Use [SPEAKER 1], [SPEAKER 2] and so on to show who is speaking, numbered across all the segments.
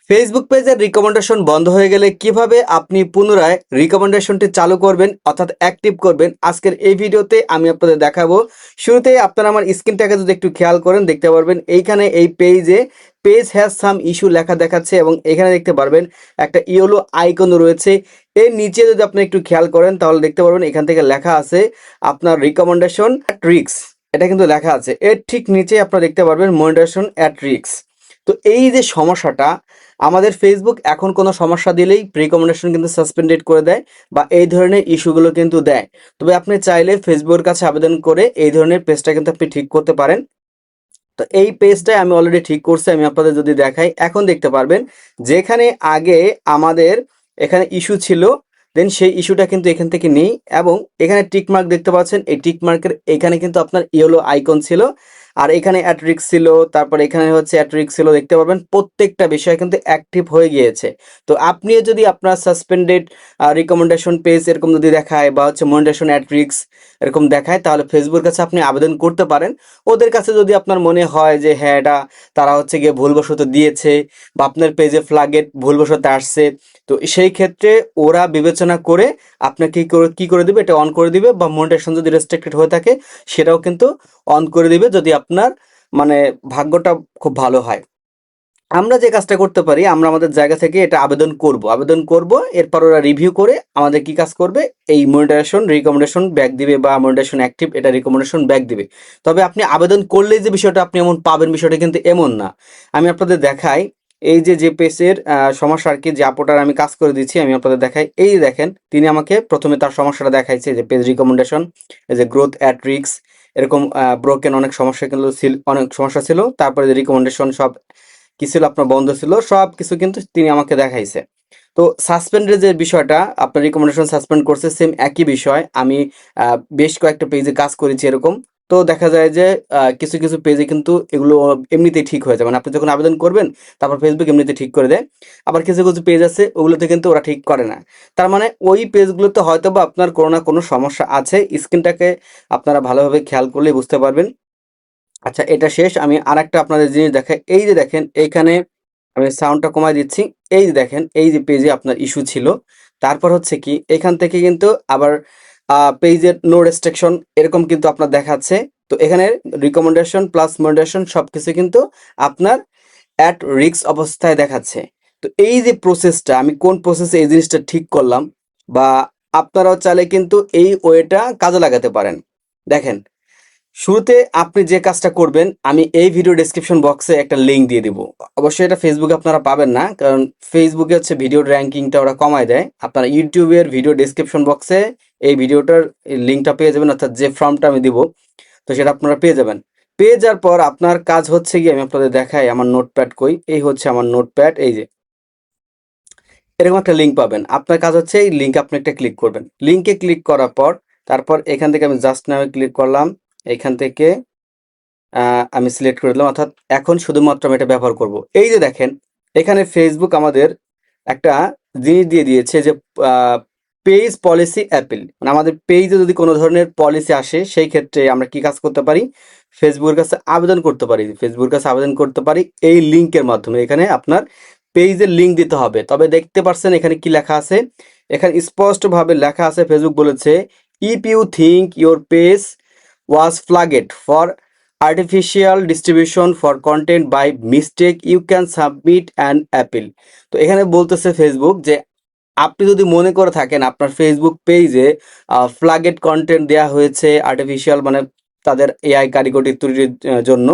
[SPEAKER 1] Facebook পেজের recommendation বন্ধ হয়ে গেলে কিভাবে আপনি পুনরায় রিকমেন্ডেশনটি চালু করবেন অর্থাৎ অ্যাক্টিভ করবেন আজকের এই ভিডিওতে আমি আপনাদের দেখাবো। শুরুতেই আপনারা আমার স্ক্রিনটাকে যদি একটু খেয়াল করেন দেখতে পারবেন এইখানে এই পেজ হ্যাজ সাম ইস্যু লেখা দেখাচ্ছে এবং এখানে দেখতে পারবেন একটা ইয়েলো আইকন রয়েছে। এর নিচে যদি আপনি একটু খেয়াল করেন তাহলে দেখতে পারবেন এখান থেকে লেখা আছে আপনার রিকমেন্ডেশন অ্যাট রিস্ক, এটা কিন্তু লেখা আছে। এর ঠিক নিচে আপনারা দেখতে পারবেন মনিটরেশন অ্যাট রিস্ক। তো এই যে সমস্যাটা, আমাদের ফেসবুক এখন কোনো সমস্যা দিলেই রিকমেন্ডেশন কিন্তু সাসপেন্ডেড করে দেয় বা এই ধরনের ইস্যুগুলো কিন্তু দেয়। তবে আপনি চাইলে ফেসবুকের কাছে আবেদন করে এই ধরনের পেজটা কিন্তু আপনি ঠিক করতে পারেন। তো এই পেজটাই আমি অলরেডি ঠিক করছি, আমি আপনাদের যদি দেখাই এখন দেখতে পারবেন যেখানে আগে আমাদের এখানে ইস্যু ছিল, দেন সেই ইস্যুটা কিন্তু এখান থেকে নেই এবং এখানে টিক মার্ক দেখতে পাচ্ছেন, এই টিক মার্কের এখানে কিন্তু আপনার ইয়েলো আইকন ছিল আর এখানে অ্যাট্রিক্স ছিল, তারপর এখানে হচ্ছে অ্যাট্রিক্স ছিল। দেখতে পারবেন প্রত্যেকটা বিষয় কিন্তু অ্যাক্টিভ হয়ে গিয়েছে। তো আপনিও যদি আপনার সাসপেন্ডেড রিকমেন্ডেশন পেজ এরকম যদি দেখায় বা হচ্ছে মনিটরেশন অ্যাট্রিক্স এরকম দেখায় তাহলে ফেসবুকের কাছে আপনি আবেদন করতে পারেন। ওদের কাছে যদি আপনার মনে হয় যে হ্যাঁ এটা তারা হচ্ছে গিয়ে ভুলবশত দিয়েছে বা আপনার পেজে ফ্ল্যাগেড ভুলবশত আসছে, তো সেই ক্ষেত্রে ওরা বিবেচনা করে আপনাকে কি করে দিবে, এটা অন করে দিবে বা মনিটরেশন যদি রেস্ট্রিক্টেড হয়ে থাকে সেটাও কিন্তু অন করে দিবে যদি আপনার মানে ভাগ্যটা খুব ভালো হয়। আমরা যে কাজটা করতে পারি, আমরা আমাদের জায়গা থেকে এটা আবেদন করব, এরপর ওরা রিভিউ করে আমাদের কি কাজ করবে, এই মনিটরেশন রিকমেন্ডেশন ব্যাক দিবে বা মনিটরেশন অ্যাক্টিভ এটা রিকমেন্ডেশন ব্যাক দিবে। তবে আপনি আবেদন করলেই যে বিষয়টা আপনি এমন পাবেন বিষয়টা কিন্তু এমন না। আমি আপনাদের দেখাই এই যে পেজের সমস্যা আর কি, যে আপোটার আমি কাজ করে দিচ্ছি আমি আপনাদের দেখাই। এই দেখেন তিনি আমাকে প্রথমে তার সমস্যাটা দেখাইছে যে পেজ রিকমেন্ডেশন, এই যে গ্রোথ অ্যাট রিস্ক এরকম ব্রোকেন অনেক সমস্যা কিন্তু অনেক সমস্যা ছিল। তারপরে যে রিকমেন্ডেশন সব কি ছিল আপনার বন্ধ ছিল, সব কিছু কিন্তু তিনি আমাকে দেখাইছে। তো সাসপেন্ডের যে বিষয়টা আপনার রিকমেন্ডেশন সাসপেন্ড করছে, সেম একই বিষয় আমি বেশ কয়েকটা পেজে কাজ করেছি এরকম। তো দেখা যায় যে কিছু কিছু পেজে কিন্তু এগুলো এমনিতেই ঠিক হয়ে যায়, মানে আপনি যখন আবেদন করবেন তারপর ফেসবুক এমনিতে ঠিক করে দেয়। আবার কিছু কিছু পেজ আছে ওগুলোতে কিন্তু ওরা ঠিক করে না। তার মানে ওই পেজগুলোতে হয়তো বা আপনার কোনো না কোনো সমস্যা আছে, স্ক্রিনটাকে আপনারা ভালোভাবে খেয়াল করলে বুঝতে পারবেন। আচ্ছা এটা শেষ, আমি আরেকটা আপনাদের জিনিস দেখাই। এই যে দেখেন এইখানে আমি সাউন্ডটা কমায় দিচ্ছি। এই যে দেখেন এই যে পেজে আপনার ইস্যু ছিল, তারপর হচ্ছে কি এখান থেকে কিন্তু আবার পেজের নো রেস্ট্রিকশন এরকম কিন্তু আপনার দেখাচ্ছে। তো এখানে রিকমেন্ডেশন প্লাস মনিটরেশন সবকিছু কিন্তু আপনার অ্যাট রিস্ক অবস্থায় দেখাচ্ছে। তো এই যে প্রসেসটা, আমি কোন প্রসেসে এই জিনিসটা ঠিক করলাম, বা আপনারাও চাইলে কিন্তু এই ওয়েটা কাজে লাগাতে পারেন। দেখেন শুরুতে আপনি যে কাজটা করবেন, আমি এই ভিডিও ডেসক্রিপশন বক্সে একটা লিঙ্ক দিয়ে দিব। অবশ্যই এটা ফেসবুকে আপনারা পাবেন না, কারণ ফেসবুকে হচ্ছে ভিডিও র্যাঙ্কিংটা ওরা কমায় দেয়। আপনারা ইউটিউবের ভিডিও ডেসক্রিপশন বক্সে এই ভিডিওটার লিঙ্কটা পেয়ে যাবেন, অর্থাৎ যে ফর্মটা আমি দিব তো সেটা আপনারা পেয়ে যাবেন। পেয়ে যাওয়ার পর আপনার কাজ হচ্ছে গিয়ে, আমি আপনাদের দেখাই আমার নোটপ্যাড কই, এই হচ্ছে আমার নোটপ্যাড। এই যে এরকম একটা লিঙ্ক পাবেন, আপনার কাজ হচ্ছে এই লিঙ্কে আপনি একটা ক্লিক করবেন। লিঙ্কে ক্লিক করার পর তারপর এখান থেকে আমি জাস্ট নামে ক্লিক করলাম, এখান থেকে আমি সিলেক্ট করে দিলাম, অর্থাৎ এখন শুধুমাত্র আমি এটা ব্যবহার করব। এই যে দেখেন এখানে ফেসবুক আমাদের একটা জিনিস দিয়ে দিয়েছে যে পেজ পলিসি অ্যাপিল, মানে আমাদের পেজে যদি কোনো ধরনের পলিসি আসে সেই ক্ষেত্রে আমরা কি কাজ করতে পারি, ফেসবুকের কাছে আবেদন করতে পারি। ফেসবুকের কাছে আবেদন করতে পারি এই লিঙ্কের মাধ্যমে। এখানে আপনার পেজের লিঙ্ক দিতে হবে। তবে দেখতে পাচ্ছেন এখানে কি লেখা আছে, এখানে স্পষ্টভাবে লেখা আছে, ফেসবুক বলেছে if you think your page was flagged for artificial distribution for content by mistake you can submit an appeal. তো এখানে বলতেছে ফেসবুক যে আপনি যদি মনে করে থাকেন আপনার ফেসবুক পেজে ফ্ল্যাগেড কন্টেন্ট দেওয়া হয়েছে আর্টিফিশিয়াল, মানে তাদের এআই কারিগরি তৈরির জন্য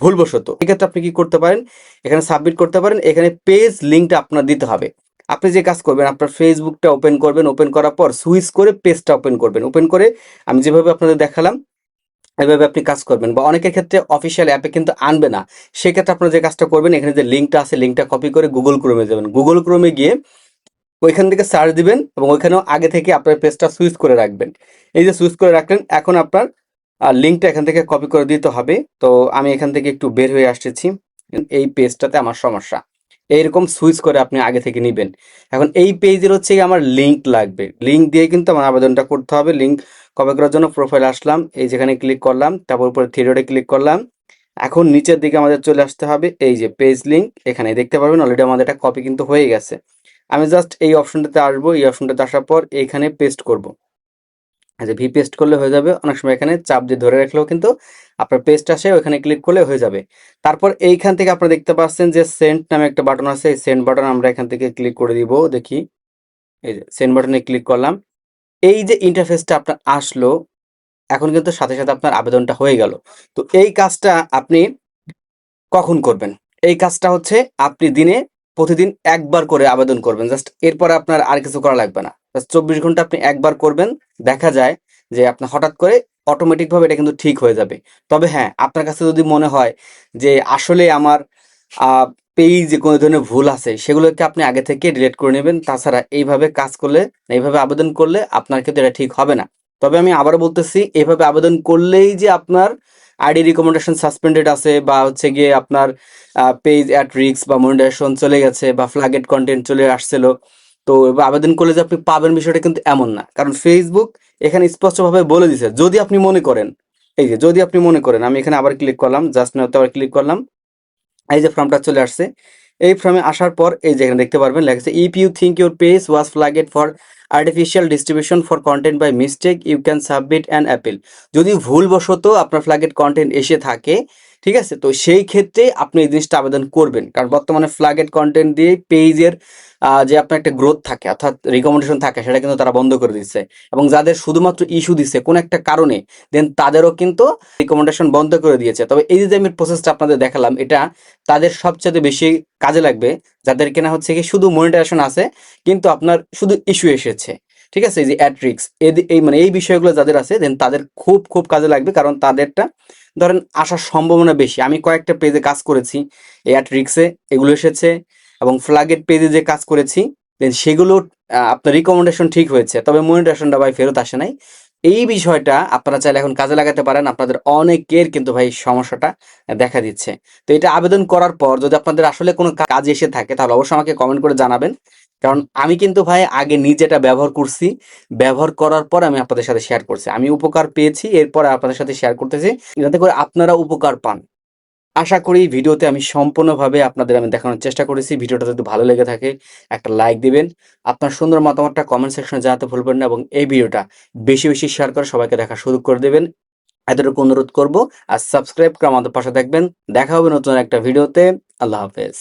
[SPEAKER 1] ভুলবশত, এক্ষেত্রে আপনি কি করতে পারেন, এখানে সাবমিট করতে পারেন। এখানে পেজ লিঙ্কটা আপনার দিতে হবে। আপনি যে কাজ করবেন, আপনার ফেসবুকটা ওপেন করবেন, ওপেন করার পর সুইচ করে পেজটা ওপেন করবেন। ওপেন করে আমি যেভাবে আপনাদের দেখালাম এভাবে আপনি কাজ করবেন। বা অনেকের ক্ষেত্রে অফিসিয়াল অ্যাপে কিন্তু আনবে না, সেক্ষেত্রে আপনারা যে কাজটা করবেন, এখানে যে লিঙ্কটা আছে লিঙ্কটা কপি করে গুগল ক্রোমে যাবেন। গুগল ক্রোমে গিয়ে ওইখান থেকে সার্চ দিবেন এবং ওইখানেও আগে থেকে আপনার পেজটা সুইচ করে রাখবেন। এই যে সুইচ করে রাখলেন, এখন আপনার লিঙ্কটা এখান থেকে কপি করে দিতে হবে। তো আমি এখান থেকে একটু বের হয়ে আসতেছি, এই পেজটাতে আমার সমস্যা, এইরকম সুইচ করে আপনি আগে থেকে নেবেন। এখন এই পেজের হচ্ছে আমার লিঙ্ক লাগবে, লিঙ্ক দিয়ে কিন্তু আমার আবেদনটা করতে হবে। লিঙ্ক কপি করার জন্য প্রোফাইল আসলাম, এই যেখানে ক্লিক করলাম, তারপর উপরে থ্রি ডটে ক্লিক করলাম, এখন নিচের দিকে আমাদের চলে আসতে হবে, এই যে পেজ লিঙ্ক, এখানে দেখতে পারবেন অলরেডি আমাদের একটা কপি কিন্তু হয়ে গেছে। আমি জাস্ট এই অপশনটাতে আসবো, এই অপশনটাতে আসার পর এইখানে পেস্ট করব। আচ্ছা, ভি পেস্ট করলে হয়ে যাবে। অনেক সময় এখানে চাপ দিয়ে ধরে রাখলেও কিন্তু আপনার পেস্ট আসে, ওখানে ক্লিক করলে হয়ে যাবে। তারপর এইখান থেকে আপনারা দেখতে পাচ্ছেন যে সেন্ড নামে একটা বাটন আছে, এই সেন্ড বাটন আমরা এখান থেকে ক্লিক করে দিব। দেখি, এই যে সেন্ড বাটনে ক্লিক করলাম। এই যে ইন্টারফেসটা আপনার আসলো, এখন কিন্তু সাথে সাথে আপনার আবেদনটা হয়ে গেল। তো এই কাজটা আপনি কখন করবেন? এই কাজটা হচ্ছে আপনি দিনে প্রতিদিন একবার করে আবেদন করবেন, জাস্ট। এরপরে আপনার আর কিছু করা লাগবে না। জাস্ট 24 ঘন্টা আপনি একবার করবেন, দেখা যায় যে আপনার হঠাৎ করে অটোমেটিক ভাবে এটা কিন্তু ঠিক হয়ে যাবে। তবে হ্যাঁ, আপনার কাছে যদি মনে হয় যে আসলে আমার পেজে কোনো ধরনের ভুল আছে, সেগুলোকে আপনি আগে থেকে ডিলিট করে নেবেন। তাছাড়া এইভাবে কাজ করলে, এইভাবে আবেদন করলে আপনার ক্ষেত্রে এটা ঠিক হবে না। তবে আমি আবারও বলতেছি, এইভাবে আবেদন করলেই যে আপনার আইডি রিকমেন্ডেশন সাসপেন্ডেড আছে, বা হচ্ছে গিয়ে আপনার পেজ অ্যাট রিস্ক বা মনিটাইজেশন চলে গেছে, বা ফ্ল্যাগেড কন্টেন্ট চলে আসছিল, তো এবার আবেদন করলে যে আপনি পাবেন, বিষয়টা কিন্তু এমন না। কারণ ফেসবুক এখানে স্পষ্টভাবে বলে দিছে, যদি আপনি মনে করেন, এই যে যদি আপনি মনে করেন, আমি এখানে আবার ক্লিক করলাম, জাস্ট নাওতে আবার ক্লিক করলাম, এই যে ফর্মটা চলে আসছে। এই ফর্মে আসার পর এই যে এখানে দেখতে পারবেন লেখা আছে, if you think your page was flagged for artificial distribution for content by mistake, you can submit an appeal. যদি ভুলবশত আপনার ফ্ল্যাগেড কন্টেন্ট এসে থাকে, ঠিক আছে, তো সেই ক্ষেত্রে আপনি এই জিনিসটা আবেদন করবেন। কারণ বর্তমানে ফ্ল্যাগেড কন্টেন্ট দিয়ে পেজের যে আপনার একটা গ্রোথ থাকে, অর্থাৎ রিকমেন্ডেশন থাকে, সেটা কিন্তু তারা বন্ধ করে দিচ্ছে। এবং যাদের শুধুমাত্র ইস্যু দিচ্ছে কোনো একটা কারণে, দেন তাদেরও কিন্তু রিকমেন্ডেশন বন্ধ করে দিয়েছে। তবে এই যে আমি প্রসেসটা আপনাদের দেখালাম, এটা তাদের সবচেয়ে বেশি কাজে লাগবে যাদের কিনা হচ্ছে কি শুধু মনিটাইজেশন আছে, কিন্তু আপনার শুধু ইস্যু এসেছে। ঠিক আছে, এই যে অ্যাট্রিক্স, এই মানে এই বিষয়গুলো যাদের আছে, দেন তাদের খুব খুব কাজে লাগবে। কারণ তাদেরটা ধরেন আসার সম্ভাবনা বেশি। আমি কয়েকটা পেজে কাজ করেছি, এই অ্যাট্রিক্সে এগুলো এসেছে, এবং ফ্ল্যাগেড পেজে যে কাজ করেছি, দেন সেগুলো আপনার রিকমেন্ডেশন ঠিক হয়েছে, তবে মনিটাইজেশনটা ভাই ফেরত আসে নাই। এই বিষয়টা আপনারা চাইলে এখন কাজে লাগাতে পারেন। আপনাদের অনেকের কিন্তু ভাই সমস্যাটা দেখা দিচ্ছে। তো এটা আবেদন করার পর যদি আপনাদের আসলে কোনো কাজ এসে থাকে, তাহলে অবশ্যই আমাকে কমেন্ট করে জানাবেন। কারণ আমি কিন্তু ভাই আগে নিজে এটা ব্যবহার করছি, ব্যবহার করার পর আমি আপনাদের সাথে শেয়ার করছি, আমি উপকার পেয়েছি, এরপর আপনাদের সাথে শেয়ার করতেছি, যাতে করে আপনারা উপকার পান। আশা করি ভিডিওতে আমি সম্পূর্ণভাবে আপনাদের আমি দেখানোর চেষ্টা করেছি। ভিডিওটা যদি ভালো লেগে থাকে, একটা লাইক দিবেন। আপনার সুন্দর মতামতটা কমেন্ট সেকশনে জানাতে ভুলবেন না, এবং এই ভিডিওটা বেশি বেশি শেয়ার করে সবাইকে দেখার সুযোগ করে দেবেন, এতটুকু অনুরোধ করব। আর সাবস্ক্রাইব করে আমাদের পাশে থাকবেন। দেখা হবে নতুন একটা ভিডিওতে। আল্লাহ হাফেজ।